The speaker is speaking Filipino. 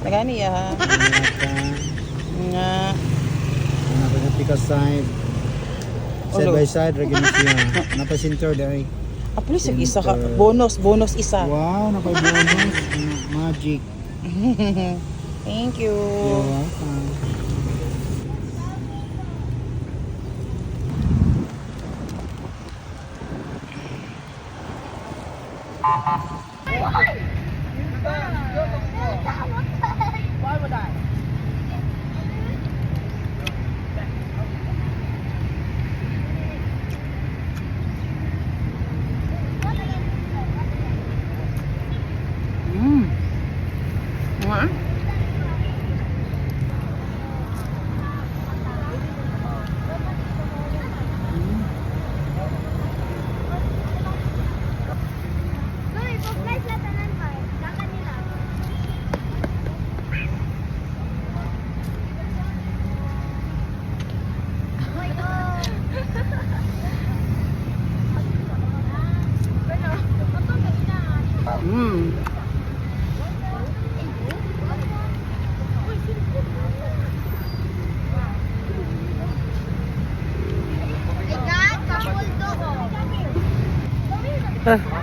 Nagani ya. Nga. Napagati ka side. Side by side, regular siya. Napasintor dahil. Please, isa ka. Bonus isa. Wow, napag-bonus. Magic. Thank you. You're welcome. Nga.